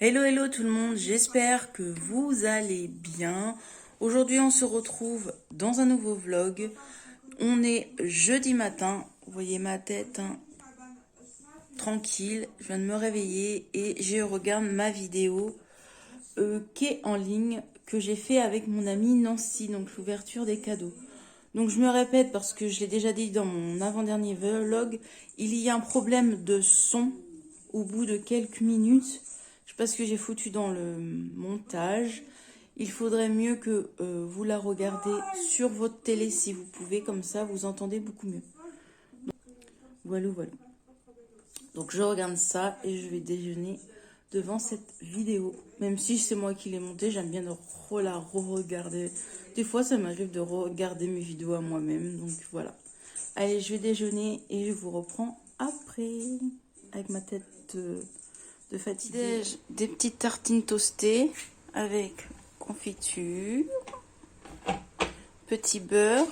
Hello hello tout le monde, j'espère que vous allez bien. Aujourd'hui on se retrouve dans un nouveau vlog. On est jeudi matin, vous voyez ma tête, hein, tranquille. Je viens de me réveiller et je regarde ma vidéo qui est en ligne, que j'ai fait avec mon amie Nancy, donc l'ouverture des cadeaux. Donc je me répète parce que je l'ai déjà dit dans mon avant-dernier vlog, il y a un problème de son au bout de quelques minutes. Je sais pas ce que j'ai foutu dans le montage. Il faudrait mieux que vous la regardez sur votre télé si vous pouvez, comme ça vous entendez beaucoup mieux. Voilà, voilà. Donc je regarde ça et je vais déjeuner devant cette vidéo. Même si c'est moi qui l'ai montée, j'aime bien la re-regarder. Des fois ça m'arrive de regarder mes vidéos à moi-même. Donc voilà. Allez, je vais déjeuner et je vous reprends après. Avec ma tête de fatiguée. Des petites tartines toastées avec confiture, petit beurre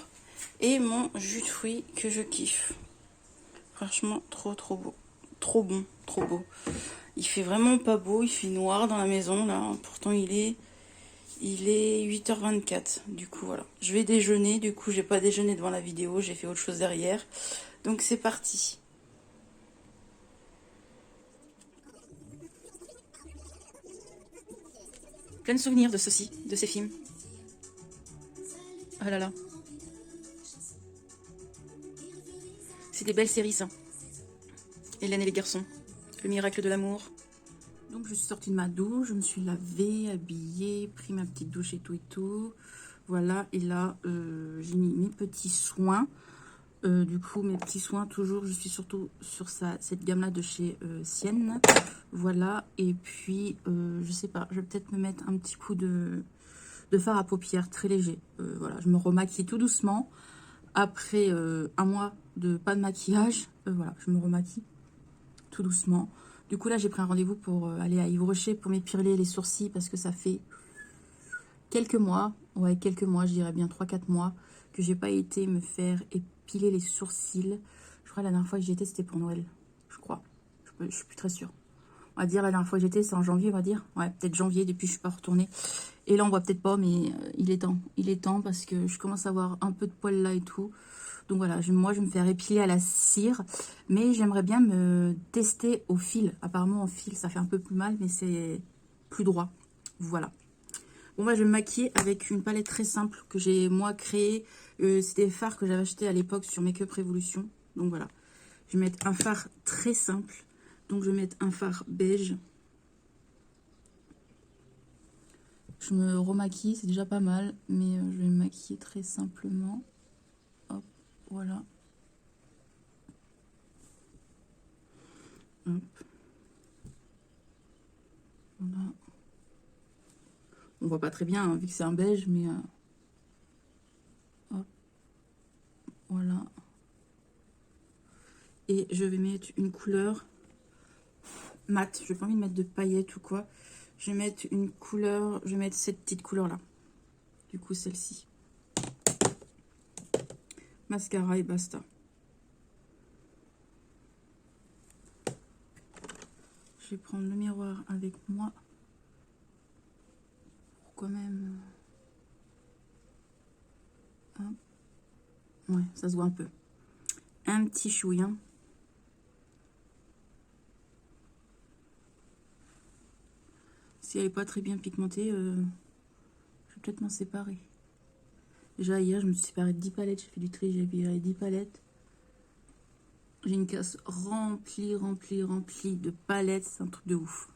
et mon jus de fruits que je kiffe. Franchement, trop beau. Trop bon, trop beau. Il fait vraiment pas beau, il fait noir dans la maison là. Pourtant il est 8h24. Du coup voilà. Je vais déjeuner, du coup j'ai pas déjeuné devant la vidéo, j'ai fait autre chose derrière. Donc c'est parti. Plein de souvenirs de ceci, de ces films. Oh là là. C'est des belles séries ça. Hélène et les garçons. Le miracle de l'amour. Donc je suis sortie de ma douche, je me suis lavée, habillée, pris ma petite douche et tout. Voilà, et là j'ai mis mes petits soins. Du coup mes petits soins, toujours je suis surtout sur cette gamme là de chez Sienne. Voilà, et puis je sais pas, je vais peut-être me mettre un petit coup de fard à paupières très léger. Voilà, je me remaquille tout doucement. Après un mois de pas de maquillage, voilà, je me remaquille tout doucement. Du coup là j'ai pris un rendez-vous pour aller à Yves Rocher pour m'épiler les sourcils parce que ça fait quelques mois, ouais quelques mois, je dirais bien 3-4 mois que j'ai pas été me faire épiler les sourcils. Je crois que la dernière fois que j'y étais c'était pour Noël, je crois. Je suis plus très sûre. On va dire la dernière fois que j'étais c'est en janvier, on va dire. Ouais, peut-être janvier, depuis je suis pas retournée. Et là on voit peut-être pas mais il est temps parce que je commence à avoir un peu de poils là et tout. Donc voilà, moi je vais me faire épiler à la cire, mais j'aimerais bien me tester au fil. Apparemment au fil ça fait un peu plus mal, mais c'est plus droit. Voilà. Bon bah je vais me maquiller avec une palette très simple que j'ai moi créée. C'était des fards que j'avais acheté à l'époque sur Make Up Revolution. Donc voilà. Je vais mettre un fard très simple. Donc je vais mettre un fard beige. Je me remaquille, c'est déjà pas mal, mais je vais me maquiller très simplement. Hop, voilà. Hop. Voilà. On voit pas très bien hein, vu que c'est un beige, mais hop, voilà. Et je vais mettre une couleur mat. Je n'ai pas envie de mettre de paillettes ou quoi. Je vais mettre une couleur, je vais mettre cette petite couleur là. Du coup celle-ci. Mascara et basta. Je vais prendre le miroir avec moi. Pour quand même. Hop. Ouais, ça se voit un peu. Un petit chouïa. Si elle n'est pas très bien pigmentée, je vais peut-être m'en séparer. Déjà hier, je me suis séparée de 10 palettes. J'ai fait du tri, j'ai viré 10 palettes. J'ai une casse remplie de palettes. C'est un truc de ouf.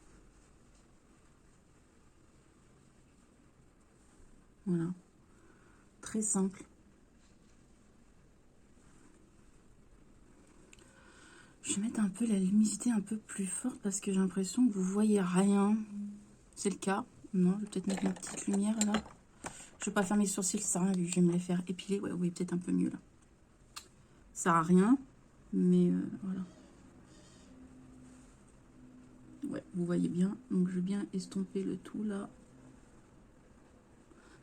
Voilà. Très simple. Je vais mettre un peu la luminosité un peu plus forte parce que j'ai l'impression que vous voyez rien. C'est le cas. Non, je vais peut-être mettre ma petite lumière là. Je vais pas faire mes sourcils, ça sert à rien vu que je vais me les faire épiler. Ouais, oui, peut-être un peu mieux là. Ça sert à rien, mais voilà. Ouais, vous voyez bien. Donc je vais bien estomper le tout là.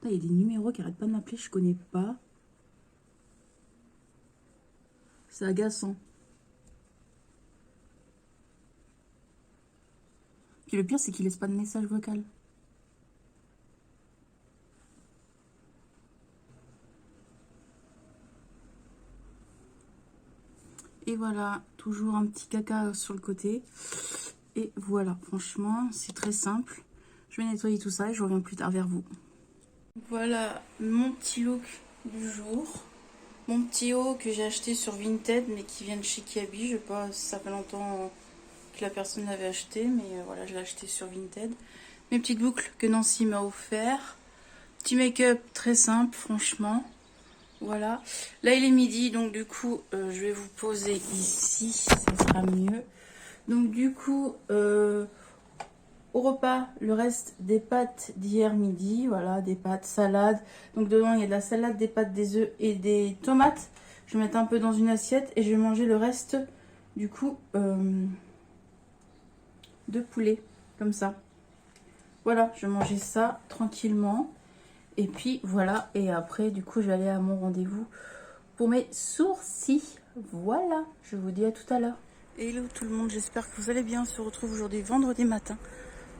Il y a des numéros qui arrêtent pas de m'appeler, je connais pas. C'est agaçant. Puis le pire, c'est qu'il laisse pas de message vocal. Et voilà, toujours un petit caca sur le côté. Et voilà, franchement, c'est très simple. Je vais nettoyer tout ça et je reviens plus tard vers vous. Voilà mon petit look du jour. Mon petit haut que j'ai acheté sur Vinted, mais qui vient de chez Kiabi. Je sais pas si ça fait longtemps que la personne l'avait acheté, mais voilà, je l'ai acheté sur Vinted. Mes petites boucles que Nancy m'a offert. Petit make-up très simple, franchement. Voilà. Là, il est midi, donc du coup, je vais vous poser ici. Ça sera mieux. Donc du coup, au repas, le reste des pâtes d'hier midi. Voilà, des pâtes, salade. Donc dedans, il y a de la salade, des pâtes, des œufs et des tomates. Je vais mettre un peu dans une assiette et je vais manger le reste, du coup, de poulet. Comme ça. Voilà, je vais manger ça tranquillement. Et puis voilà, et après du coup je vais aller à mon rendez-vous pour mes sourcils. Voilà, je vous dis à tout à l'heure. Hello tout le monde, j'espère que vous allez bien. On se retrouve aujourd'hui vendredi matin.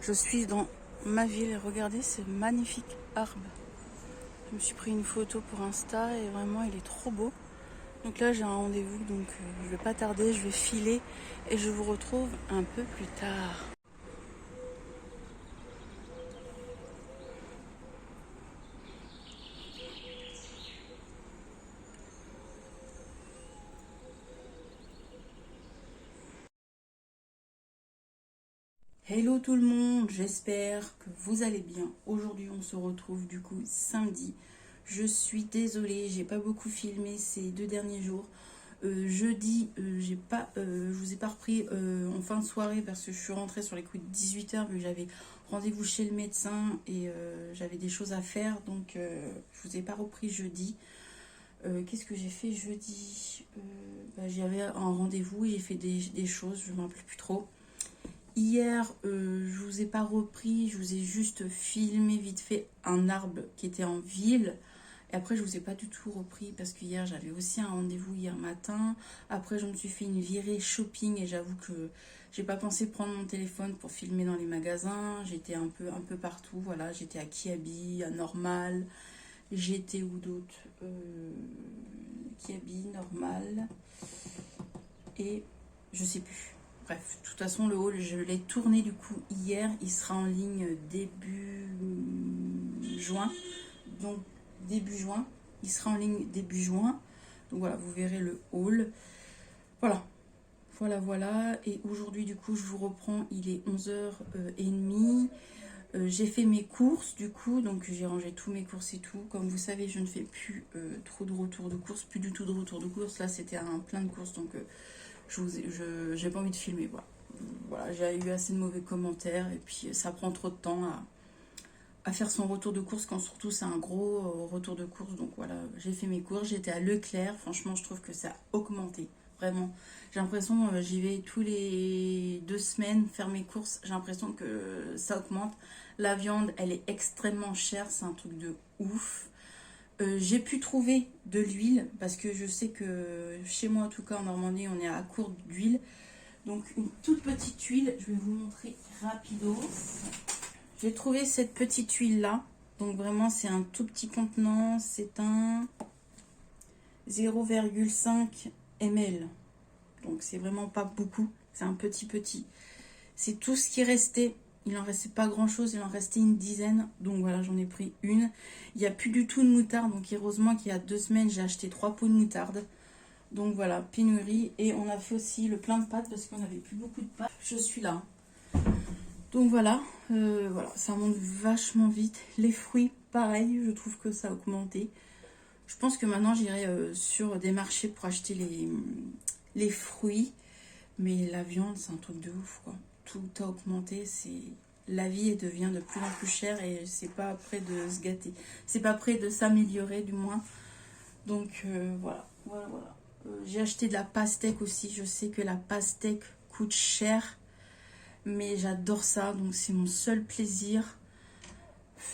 Je suis dans ma ville et regardez ce magnifique arbre. Je me suis pris une photo pour Insta et vraiment il est trop beau. Donc là j'ai un rendez-vous, donc je vais pas tarder, je vais filer et je vous retrouve un peu plus tard. Hello tout le monde, j'espère que vous allez bien. Aujourd'hui on se retrouve du coup samedi. Je suis désolée, j'ai pas beaucoup filmé ces 2 derniers jours. Jeudi, je vous ai pas repris en fin de soirée parce que je suis rentrée sur les coups de 18h vu que j'avais rendez-vous chez le médecin et j'avais des choses à faire, donc je vous ai pas repris jeudi. Qu'est-ce que j'ai fait jeudi? J'avais un rendez-vous et j'ai fait des choses, je m'en rappelle plus trop. Hier, je vous ai pas repris, je vous ai juste filmé vite fait un arbre qui était en ville. Et après, je vous ai pas du tout repris parce que hier, j'avais aussi un rendez-vous hier matin. Après, je me suis fait une virée shopping et j'avoue que j'ai pas pensé prendre mon téléphone pour filmer dans les magasins. J'étais un peu partout. Voilà, j'étais à Kiabi, à Normal. J'étais où d'autre? Kiabi, Normal. Et je sais plus. Bref, de toute façon, le haul, je l'ai tourné du coup hier. Il sera en ligne début juin. Donc, début juin. Il sera en ligne début juin. Donc voilà, vous verrez le haul. Voilà. Voilà. Et aujourd'hui, du coup, je vous reprends. Il est 11h30. J'ai fait mes courses, du coup. Donc, j'ai rangé tous mes courses et tout. Comme vous savez, je ne fais plus trop de retours de courses. Plus du tout de retours de courses. Là, c'était un plein de courses. Donc, j'ai pas envie de filmer. Voilà, j'ai eu assez de mauvais commentaires et puis ça prend trop de temps à faire son retour de course quand surtout c'est un gros retour de course. Donc voilà, j'ai fait mes courses, j'étais à Leclerc. Franchement, je trouve que ça a augmenté. Vraiment, j'ai l'impression, j'y vais tous les 2 semaines faire mes courses. J'ai l'impression que ça augmente. La viande, elle est extrêmement chère, c'est un truc de ouf. J'ai pu trouver de l'huile parce que je sais que chez moi en tout cas en Normandie on est à court d'huile. Donc une toute petite huile, je vais vous montrer rapido. J'ai trouvé cette petite huile là. Donc vraiment c'est un tout petit contenant, c'est un 0,5 ml. Donc c'est vraiment pas beaucoup, c'est un petit. C'est tout ce qui restait. Il en restait pas grand chose, il en restait une dizaine. Donc voilà, j'en ai pris une. Il n'y a plus du tout de moutarde. Donc heureusement qu'il y a 2 semaines, j'ai acheté 3 pots de moutarde. Donc voilà, pénurie. Et on a fait aussi le plein de pâtes parce qu'on n'avait plus beaucoup de pâtes. Je suis là. Donc voilà, ça monte vachement vite. Les fruits, pareil, je trouve que ça a augmenté. Je pense que maintenant j'irai sur des marchés pour acheter les fruits. Mais la viande, c'est un truc de ouf, quoi. Tout a augmenté, la vie devient de plus en plus chère et c'est pas près de se gâter. C'est pas près de s'améliorer, du moins. Donc voilà. J'ai acheté de la pastèque aussi. Je sais que la pastèque coûte cher, mais j'adore ça, donc c'est mon seul plaisir.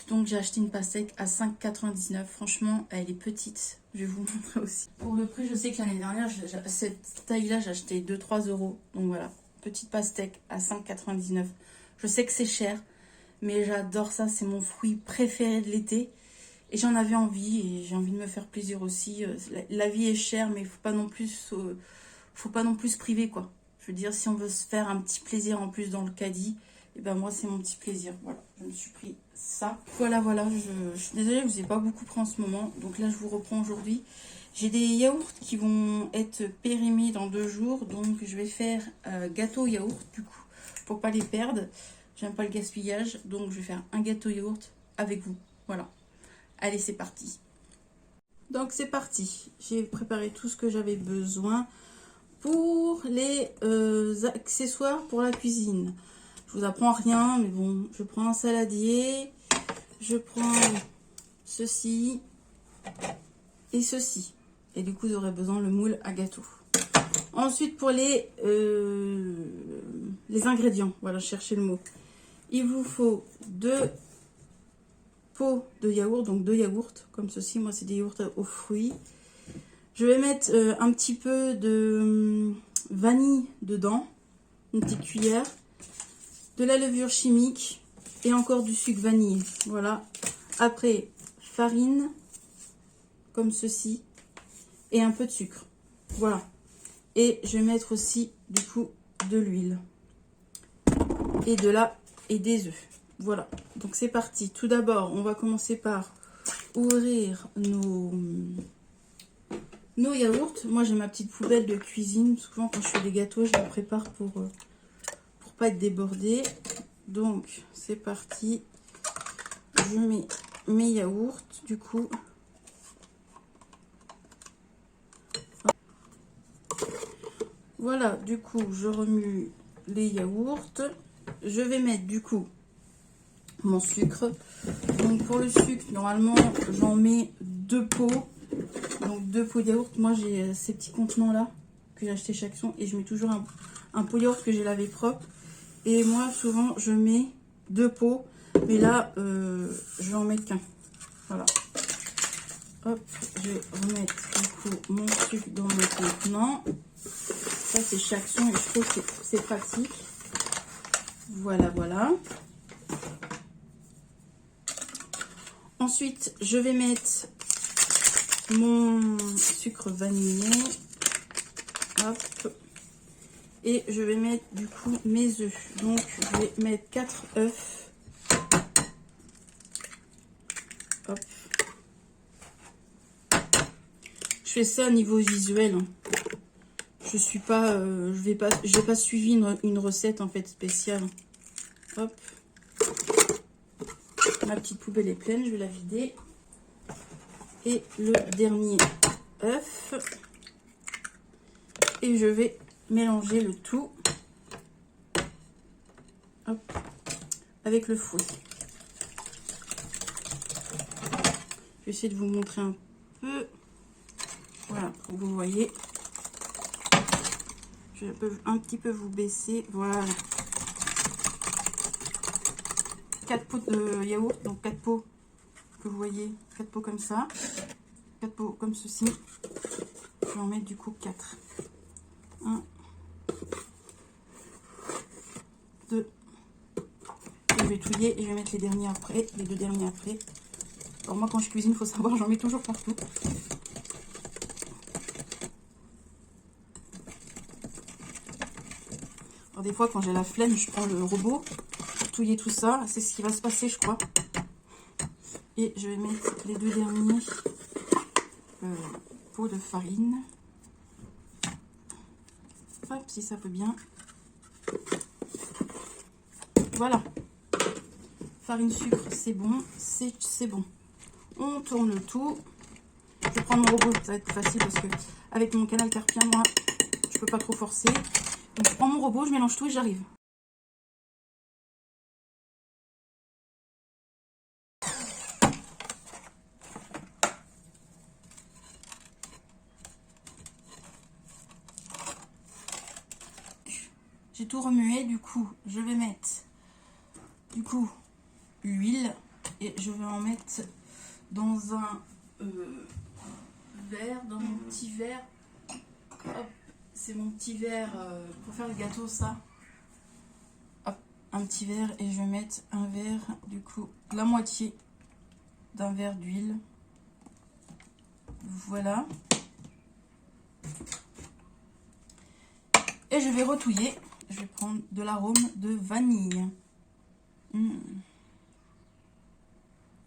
Donc j'ai acheté une pastèque à 5,99 €. Franchement, elle est petite. Je vais vous montrer aussi. Pour le prix, je sais que l'année dernière, cette taille-là, j'ai acheté 2-3 €. Donc voilà, petite pastèque à 5,99 €. Je sais que c'est cher, mais j'adore ça. C'est mon fruit préféré de l'été. Et j'en avais envie et j'ai envie de me faire plaisir aussi. La vie est chère, mais faut pas non plus se priver, quoi. Je veux dire, si on veut se faire un petit plaisir en plus dans le caddie, et ben moi c'est mon petit plaisir. Voilà, je me suis pris ça. Voilà, je suis désolée, je vous ai pas beaucoup pris en ce moment. Donc là, je vous reprends aujourd'hui. J'ai des yaourts qui vont être périmés dans 2 jours. Donc je vais faire gâteau yaourt du coup, pour pas les perdre. J'aime pas le gaspillage, donc je vais faire un gâteau yaourt avec vous. Voilà. Allez, c'est parti. Donc c'est parti. J'ai préparé tout ce que j'avais besoin pour les accessoires pour la cuisine. Je vous apprends rien, mais bon, je prends un saladier, je prends ceci et ceci. Et du coup, vous aurez besoin le moule à gâteau. Ensuite, pour les ingrédients, voilà, cherchez le mot. Il vous faut 2 pots de yaourt, donc 2 yaourts, comme ceci. Moi, c'est des yaourts aux fruits. Je vais mettre un petit peu de vanille dedans, une petite cuillère, de la levure chimique et encore du sucre vanillé. Voilà. Après, farine, comme ceci, et un peu de sucre. Voilà. Et je vais mettre aussi, du coup, de l'huile. Et des œufs. Voilà. Donc, c'est parti. Tout d'abord, on va commencer par ouvrir nos yaourts. Moi, j'ai ma petite poubelle de cuisine. Souvent, quand je fais des gâteaux, je les prépare pour pas être débordée. Donc, c'est parti. Je mets mes yaourts, du coup. Voilà, du coup, je remue les yaourts. Je vais mettre, du coup, mon sucre. Donc, pour le sucre, normalement, j'en mets 2 pots. Donc 2 pots de yaourt. Moi, j'ai ces petits contenants-là que j'ai acheté chez Action. Et je mets toujours un pot de yaourt que j'ai lavé propre. Et moi, souvent, je mets 2 pots. Mais là, je vais en mettre qu'un. Voilà. Hop, je vais remettre du coup mon sucre dans le contenant. Ça, c'est chez Action et je trouve que c'est pratique. Voilà, voilà. Ensuite, je vais mettre mon sucre vanillé. Hop. Et je vais mettre du coup mes œufs. Donc, je vais mettre 4 œufs. Hop. Je fais ça au niveau visuel. Je suis pas, j'ai pas suivi une recette en fait spéciale. Hop. Ma petite poubelle est pleine, je vais la vider. Et le dernier œuf. Et je vais mélanger le tout. Hop. Avec le fouet. Je vais essayer de vous montrer un peu. Voilà, pour que vous voyez. Je peux un petit peu vous baisser. Voilà. 4 pots de yaourt, donc 4 pots que vous voyez. 4 pots comme ça. 4 pots comme ceci. Je vais en mettre du coup 4. 1, 2. Je vais touiller et je vais mettre les derniers après. Les 2 derniers après. Alors moi quand je cuisine, il faut savoir, j'en mets toujours partout. Alors des fois quand j'ai la flemme, je prends le robot pour touiller tout ça. C'est ce qui va se passer je crois. Et je vais mettre les 2 derniers pots de farine. Hop, si ça peut bien. Voilà. Farine, sucre, c'est bon. C'est bon. On tourne le tout. Je vais prendre mon robot, ça va être plus facile parce que avec mon canal carpien, moi, je peux pas trop forcer. Donc je prends mon robot, je mélange tout et j'arrive. J'ai tout remué, du coup, je vais mettre l'huile et je vais en mettre dans un verre, dans mon petit verre. Hop, c'est mon petit verre pour faire le gâteau, ça. Hop, un petit verre et je vais mettre un verre, du coup, la moitié d'un verre d'huile. Voilà. Et je vais retouiller. Je vais prendre de l'arôme de vanille.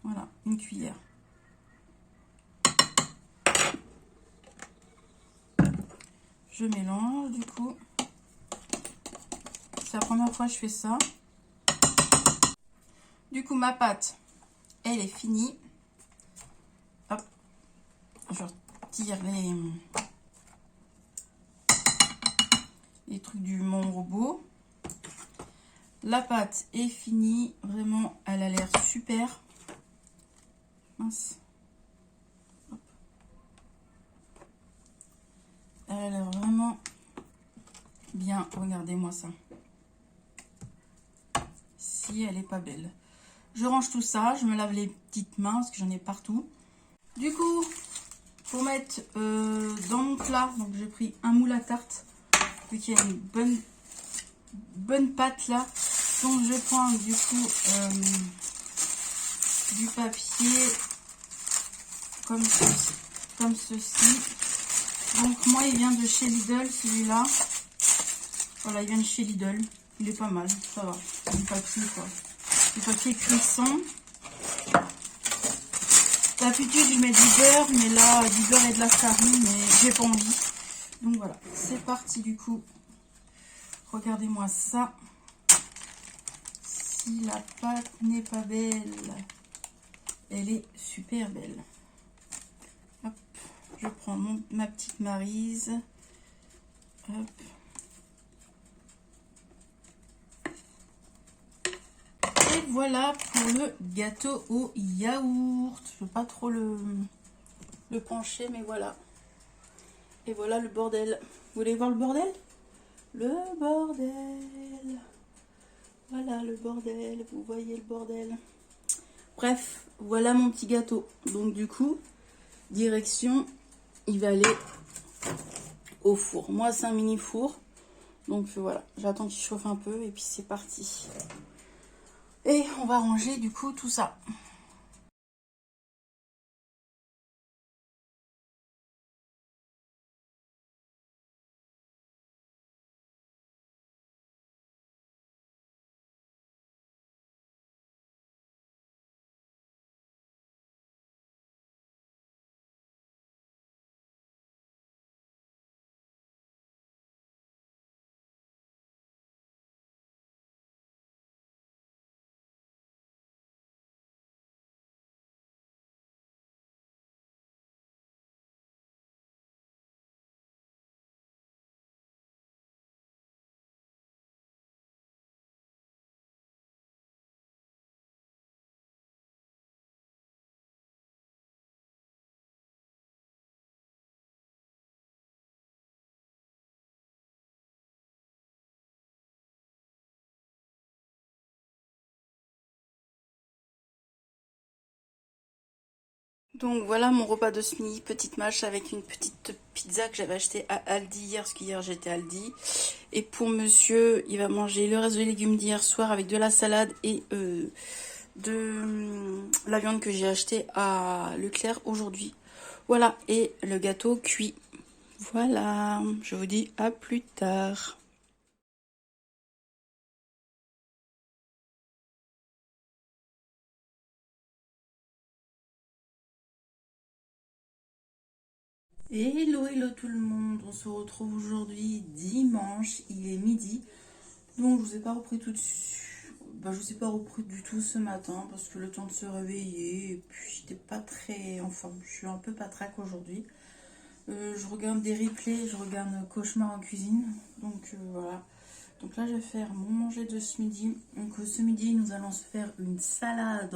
Voilà, une cuillère. Je mélange du coup. C'est la première fois que je fais ça. Du coup, ma pâte, elle est finie. Hop. Je retire les trucs du mon robot. La pâte est finie. Vraiment, elle a l'air super. Mince. Hop. Elle a l'air vraiment bien. Regardez-moi ça. Si elle est pas belle. Je range tout ça. Je me lave les petites mains parce que j'en ai partout. Du coup, pour mettre dans mon plat, donc j'ai pris un moule à tarte. Vu qu'il y a une bonne pâte là. Donc je prends du coup du papier comme ceci. Donc moi il vient de chez Lidl celui-là. Voilà, il vient de chez Lidl. Il est pas mal, ça va. Du papier quoi. Du papier cuisson. D'habitude je mets du beurre, mais là du beurre et de la farine, mais j'ai pas envie. Donc voilà, c'est parti du coup. Regardez-moi ça. Si la pâte n'est pas belle, elle est super belle. Hop, je prends ma petite Maryse. Hop. Et voilà pour le gâteau au yaourt. Je ne veux pas trop le pencher, mais voilà. Et voilà le bordel. Vous voulez voir le bordel? Le bordel. Voilà le bordel. Vous voyez le bordel. Bref, voilà mon petit gâteau. Donc du coup, direction, il va aller au four. Moi, c'est un mini four. Donc voilà, j'attends qu'il chauffe un peu et puis c'est parti. Et on va ranger du coup tout ça. Donc voilà mon repas de ce midi, petite mâche avec une petite pizza que j'avais achetée à Aldi hier, parce qu'hier j'étais à Aldi. Et pour monsieur, il va manger le reste de légumes d'hier soir avec de la salade et de la viande que j'ai achetée à Leclerc aujourd'hui. Voilà, et le gâteau cuit. Voilà, je vous dis à plus tard. Hello tout le monde, on se retrouve aujourd'hui dimanche, il est midi. Donc je vous ai pas repris tout de suite. Je vous ai pas repris du tout ce matin parce que le temps de se réveiller et puis j'étais pas très en forme. Je suis un peu patraque aujourd'hui. Je regarde des replays, je regarde Cauchemar en cuisine. Donc voilà. Donc là je vais faire mon manger de ce midi. Donc ce midi nous allons se faire une salade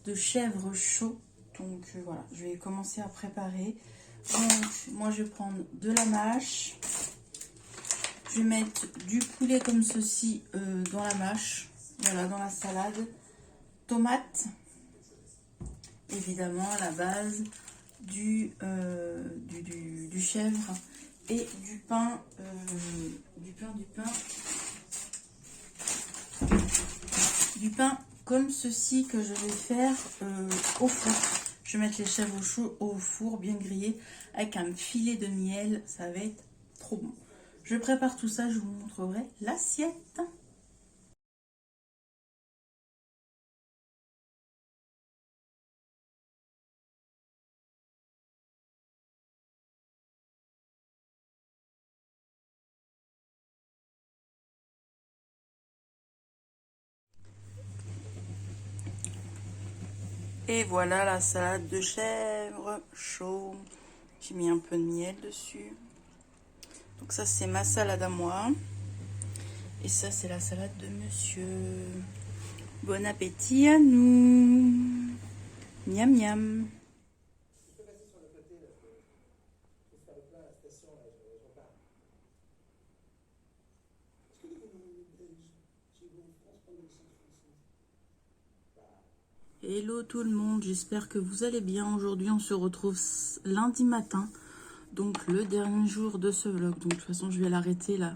de chèvre chaud. Donc voilà, je vais commencer à préparer. Donc moi je vais prendre de la mâche. Je vais mettre du poulet comme ceci dans la mâche, voilà, dans la salade. Tomates, évidemment, à la base, du chèvre et du pain, du pain comme ceci que je vais faire au four. Je vais mettre les chèvres au four bien grillées avec un filet de miel. Ça va être trop bon. Je prépare tout ça, je vous montrerai l'assiette. Et voilà la salade de chèvre chaud. J'ai mis un peu de miel dessus. Donc ça c'est ma salade à moi. Et ça c'est la salade de monsieur. Bon appétit à nous. Miam miam. Hello tout le monde, j'espère que vous allez bien. Aujourd'hui on se retrouve lundi matin, donc le dernier jour de ce vlog. Donc de toute façon je vais l'arrêter là,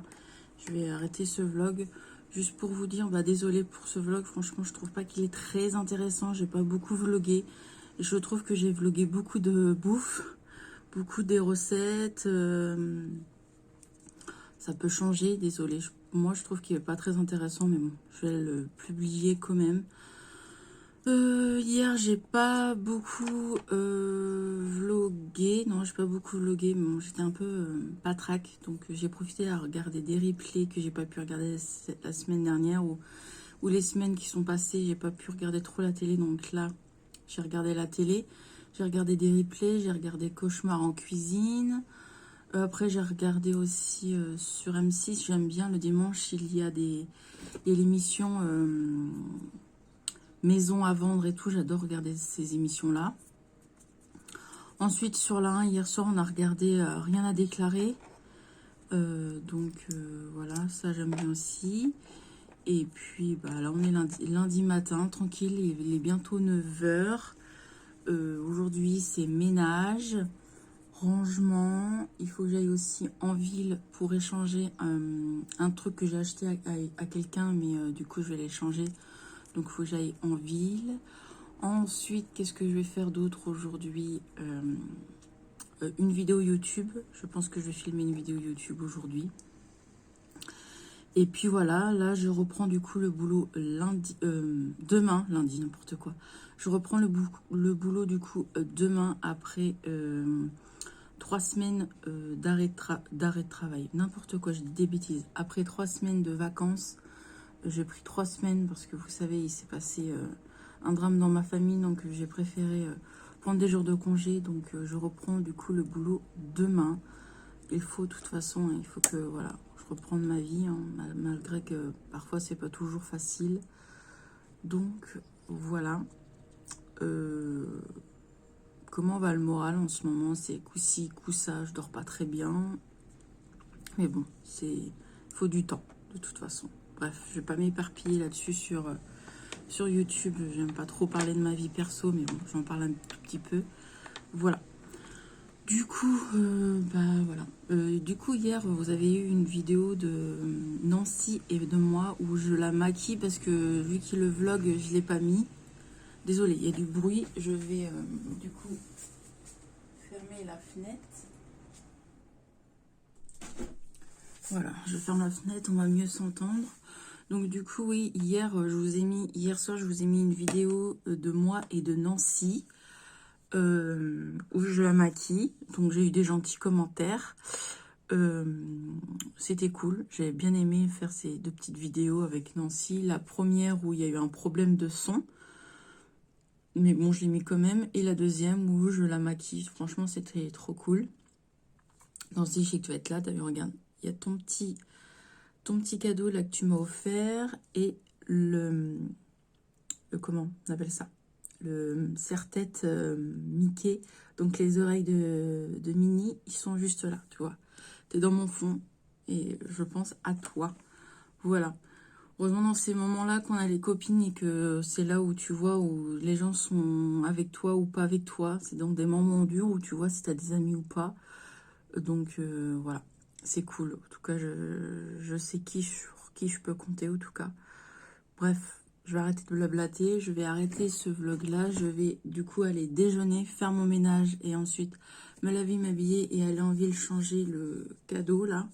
je vais arrêter ce vlog juste pour vous dire, désolé pour ce vlog, franchement je trouve pas qu'il est très intéressant, j'ai pas beaucoup vlogué. Et je trouve que j'ai vlogué beaucoup de bouffe, beaucoup des recettes, ça peut changer, désolé. Moi je trouve qu'il est pas très intéressant, mais bon, je vais le publier quand même. Hier, j'ai pas beaucoup vlogué. Non, j'ai pas beaucoup vlogué, mais bon, j'étais un peu patraque. Donc, j'ai profité à regarder des replays que j'ai pas pu regarder la semaine dernière ou les semaines qui sont passées. J'ai pas pu regarder trop la télé. Donc là, j'ai regardé la télé. J'ai regardé des replays. J'ai regardé Cauchemar en cuisine. Après, j'ai regardé aussi sur M6. J'aime bien le dimanche, il y a l'émission Maison à vendre et tout, j'adore regarder ces émissions-là. Ensuite, sur la 1, hier soir, on a regardé Rien à déclarer. Voilà, ça j'aime bien aussi. Et puis, là, on est lundi matin, tranquille, il est bientôt 9 h. Aujourd'hui, c'est ménage, rangement. Il faut que j'aille aussi en ville pour échanger un truc que j'ai acheté à quelqu'un, mais du coup, je vais l'échanger. Donc, il faut que j'aille en ville. Ensuite, qu'est-ce que je vais faire d'autre aujourd'hui? Une vidéo YouTube. Je pense que je vais filmer une vidéo YouTube aujourd'hui. Et puis voilà, là, je reprends du coup le boulot demain, lundi, n'importe quoi. Je reprends le boulot du coup demain après 3 semaines d'arrêt de travail. N'importe quoi, je dis des bêtises. Après 3 semaines de vacances, j'ai pris 3 semaines parce que vous savez, il s'est passé un drame dans ma famille, donc j'ai préféré prendre des jours de congé. Donc je reprends du coup le boulot demain. Il faut de toute façon, il faut que voilà, je reprenne ma vie, hein, malgré que parfois c'est pas toujours facile. Donc voilà. Comment va le moral en ce moment? C'est coup-ci, coup-ça, je dors pas très bien. Mais bon, il faut du temps de toute façon. Bref, je vais pas m'éparpiller là-dessus sur YouTube. J'aime pas trop parler de ma vie perso, mais bon, j'en parle un tout petit peu. Voilà. Du coup, voilà. Du coup, hier, vous avez eu une vidéo de Nancy et de moi où je la maquille parce que vu qu'il le vlog, je l'ai pas mis. Désolée, il y a du bruit. Je vais du coup fermer la fenêtre. Voilà, je ferme la fenêtre, on va mieux s'entendre. Donc du coup, oui, hier soir, je vous ai mis une vidéo de moi et de Nancy où je la maquille. Donc j'ai eu des gentils commentaires. C'était cool. J'ai bien aimé faire ces 2 petites vidéos avec Nancy. La première où il y a eu un problème de son. Mais bon, je l'ai mis quand même. Et la deuxième où je la maquille. Franchement, c'était trop cool. Nancy, je sais que tu vas être là. T'as vu, regarde. Il y a ton petit cadeau là que tu m'as offert. Et comment on appelle ça? Le serre-tête Mickey. Donc les oreilles de Minnie, ils sont juste là, tu vois. T'es dans mon fond. Et je pense à toi. Voilà. Heureusement, dans ces moments-là, qu'on a les copines et que c'est là où tu vois où les gens sont avec toi ou pas avec toi. C'est dans des moments durs où tu vois si tu as des amis ou pas. Donc, voilà. C'est cool. En tout cas, je sais sur qui je peux compter, en tout cas. Bref, je vais arrêter de blablater, je vais arrêter ce vlog-là. Je vais du coup aller déjeuner, faire mon ménage et ensuite me laver, m'habiller et aller en ville changer le cadeau là.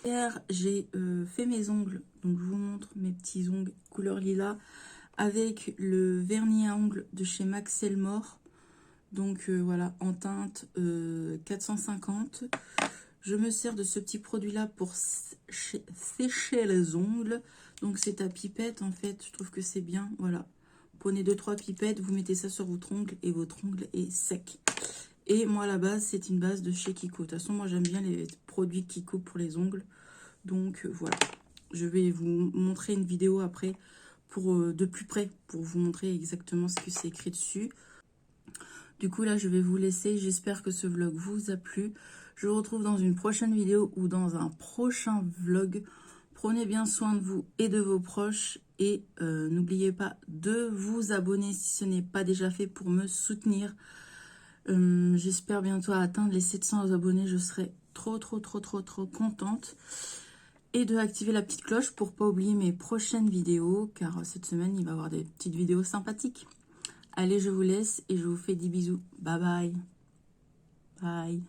Hier, j'ai fait mes ongles, donc je vous montre mes petits ongles couleur lilas avec le vernis à ongles de chez Max Elmore. Donc voilà, en teinte 450. Je me sers de ce petit produit-là pour sécher les ongles. Donc c'est à pipette en fait, je trouve que c'est bien. Voilà, prenez 2-3 pipettes, vous mettez ça sur votre ongle et votre ongle est sec. Et moi la base, c'est une base de chez Kiko. De toute façon, moi j'aime bien les produits Kiko pour les ongles. Donc voilà, je vais vous montrer une vidéo après pour de plus près pour vous montrer exactement ce que c'est écrit dessus. Du coup là je vais vous laisser, j'espère que ce vlog vous a plu. Je vous retrouve dans une prochaine vidéo ou dans un prochain vlog. Prenez bien soin de vous et de vos proches et n'oubliez pas de vous abonner si ce n'est pas déjà fait pour me soutenir. J'espère bientôt atteindre les 700 abonnés, je serai trop contente. Et de activer la petite cloche pour pas oublier mes prochaines vidéos car cette semaine il va y avoir des petites vidéos sympathiques. Allez, je vous laisse et je vous fais des bisous. Bye bye. Bye.